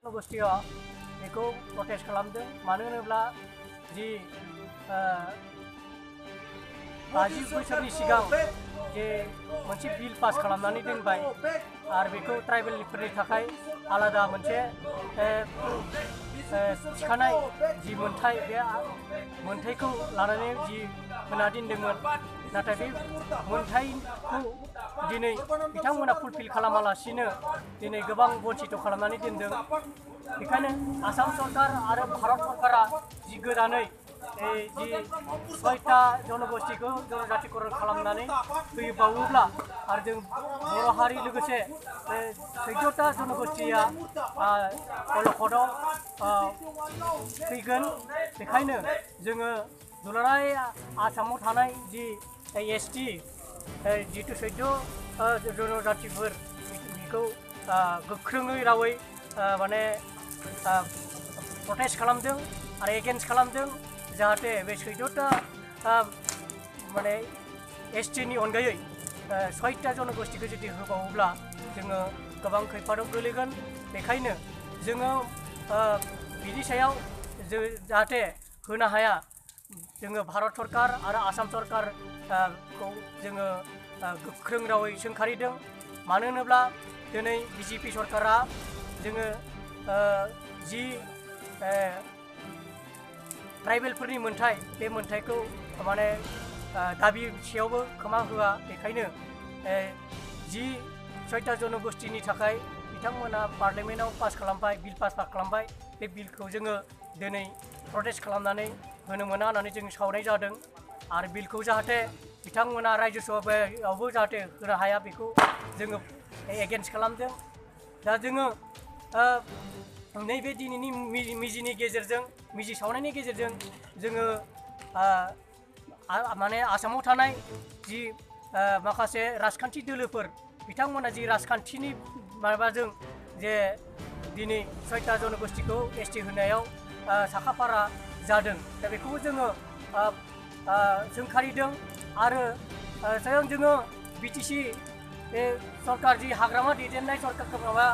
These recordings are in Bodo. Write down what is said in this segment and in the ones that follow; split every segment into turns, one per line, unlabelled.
जनगोष्ठीया बेखौ प्रटेस्ट खालामदों मानो होनोब्ला जि 50 बोसोरनि सिगां जे मोनसे बिल पास खालामनानै दोनबाय आरो बेखौ ट्राइबेलफोरनि थाखाय आलादा मोनसे थिखानाय जि मोनथाय बे मोनथायखौ लानानै जि होना दोनदोंमोन नाथाय बे मोनथायखौ दिनै बिथांमोना फुलफिल खालामालासिनो दिनै गोबां बन्चित खालामनानै दोनदों बेखायनो आसाम सरकार आरो भारत सरकारा जि गोदानै जि 6टा जनगोष्ठीखौ जनजातिकरण खालामनानै होयोबावोब्ला आरो जों बर' हारि लोगोसे 14टा जनगोष्ठीया अलखदाव फैगोन बेखायनो जोङो दुलाराय आसामाव थानाय जि ST जिथु 14 जनजातिफोर बेखौ गोख्रोङै रावै माने प्रटेस्ट खालामदों आरो एगेन्स्ट खालामदों जाहाथे बे 14टा माने ST नि अनगायै 6टा जनगोष्ठीखौ जुदि होबावोब्ला जोङो गोबां खैफोदाव गोलैगोन बेखायनो जोङो बिनि सायाव जाहाथे होनो हाया जोङो भारत सरकार आरो आसाम सरकारखौ जोङो गोख्रों रावै सोंखारिदों मानो होनोब्ला दिनै BJP सरकारा जोङो जि ट्राइबेलफोरनि मोनथाय बे मोनथायखौ माने दाबि सेयावबो खोमा होआ बेखायनो जि 6टा जनगोष्ठीनि थाखाय बिथांमोना पार्लियामेन्टआव पास खालामबाय बिल पास खालामबाय बे बिलखौ जोङो दिनै प्रटेस्ट खालामनानै होनो मोना होननानै जों सावरायनाय जादों आरो बिलखौ जाहाथे बिथांमोना रायजो सभायावबो जाहाथे होनो हाया बेखौ जोङो एगेन्स्ट खालामदों दा जोङो नैबे दिनैनि मिजिनि गेजेरजों मिजि सावनायनि गेजेरजों जोङो माने आसामाव थानाय जि माखासे राजखान्थि दोलोफोर बिथांमोना जि राजखान्थिनि माबाजों जे दिनै 6टा जनगोष्ठीखौ ST होनायाव साखाफारा जादों दा बेखौबो जोङो सोंखारिदों आरो जोङो BTC सरकार जि हाग्रामा दैदेननाय सरकार माबा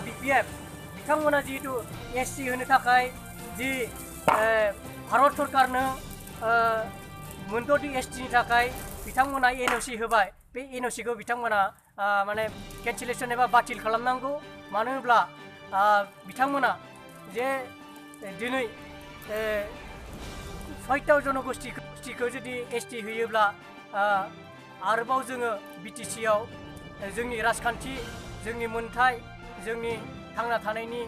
BPF बिथांमोना जिहेतु ST होनो थाखाय जि भारत सरकारनो मोनद'थि ST नि थाखाय बिथांमोना NOC होबाय बे NOC खौ बिथांमोना माने केन्सेलेसन एबा बातिल खालामनांगौ मानो होनब्ला बिथांमोना जे दिनै 6टा जनगोष्ठीखौ जुदि ST होयोब्ला आरोबाव जोङो BTC आव जोंनि राजखान्थि जोंनि मोनथाय जोंनि थांना थानायनि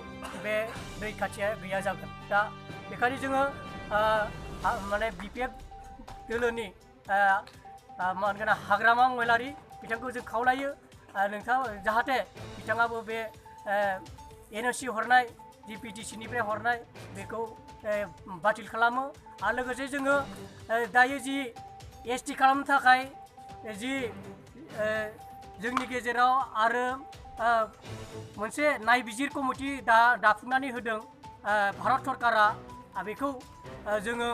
बे रैखाथिया गैया जागोन दा बेखायनो जोङो माने BPF दोलोनि मानगोना हाग्रामा महिलारि बिथांखौ जों खावलायो नोंथाङा जाहाथे बिथाङाबो बे NOC हरनाय जि PTC निफ्राय हरनाय बेखौ बातिल खालामो आरो लोगोसे जोङो दायो जि ST खालामनो थाखाय जि जोंनि गेजेराव आरो मोनसे नायबिजिर कमिटि दाफुंनानै होदों भारत सरकारा बेखौ जोङो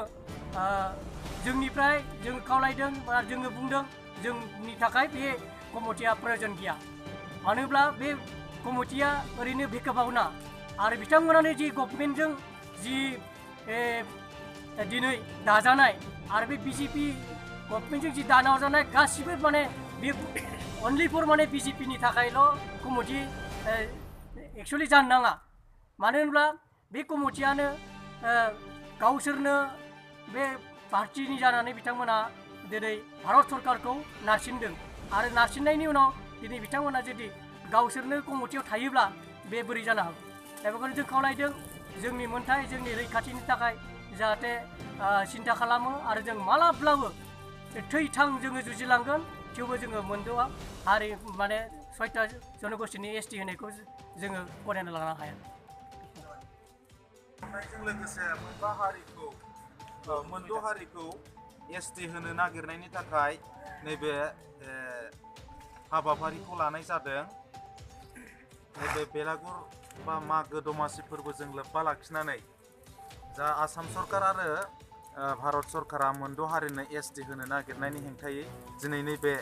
जोंनिफ्राय जों खावलायदों बा जोङो बुंदों जोंनि थाखाय बे कमिटिया प्रयजन गैया मानो होनब्ला बे कमिटिया ओरैनो भेकाबावना आरो बिथांमोनानो जि गभर्नमेन्टजों जि दिनै दाजानाय आरो बे BJP गभर्नमेन्टजों जि दानाजानाय गासिबो माने बे अनलि फर माने BJP नि थाखायल' कमिटि एक्चुअलि जानो नाङा मानो होनब्ला बे कमिटियानो गावसोरनो बे पार्टिनि जानानै बिथांमोना दिनै भारत सरकारखौ नारसिनदों आरो नारसिननायनि उनाव दिनै बिथांमोना जुदि गावसोरनो कमिटियाव थायोब्ला बे बोरै जानो हागौ दा बेखौनो जों खावलायदों जोंनि मोनथाय जोंनि रैखाथिनि थाखाय जाहाथे सिन्था खालामो आरो जों मालाब्लाबो थैथां जोङो जुजिलांगोन थेवबो जोङो मोनद'आ हारि माने 6टा जनगोष्ठीनि ST होनायखौ जोङो गनायना लानो हाया
लोगोसे मोनद' हारिखौ ST होनो नागिरनायनि थाखाय नैबे हाबाफारिखौ लानाय जादों नैबे बेलागुर बा मागो दमासि फोरबोजों लोब्बा लाखिनानै जा आसाम सरकार आरो भारत सरकारा मोनद' हारिनो ST होनो नागिरनायनि हेंथायै दिनै नैबे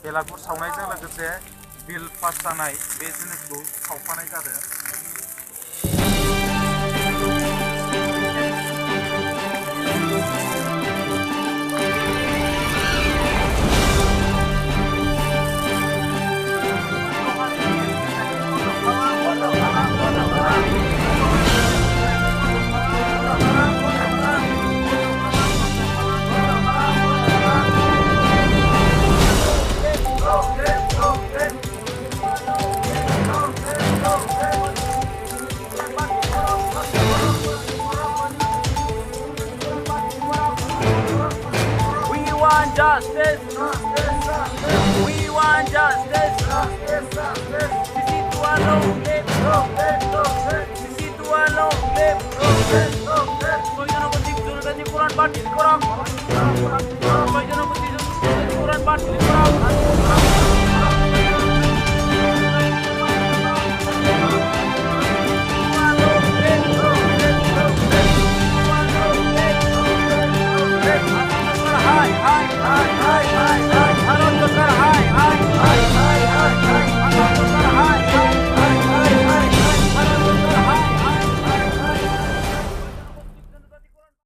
बेलागुर सावनायजों लोगोसे बिल पास जानाय बे जिनिसखौ सावफानाय जादों
justice. We want justice. CCTOA long live. CCTOA long live. জনগণকে জনগণকে কোরআন বাতিল করা। জনগণকে জনগণকে কোরআন বাতিল করা।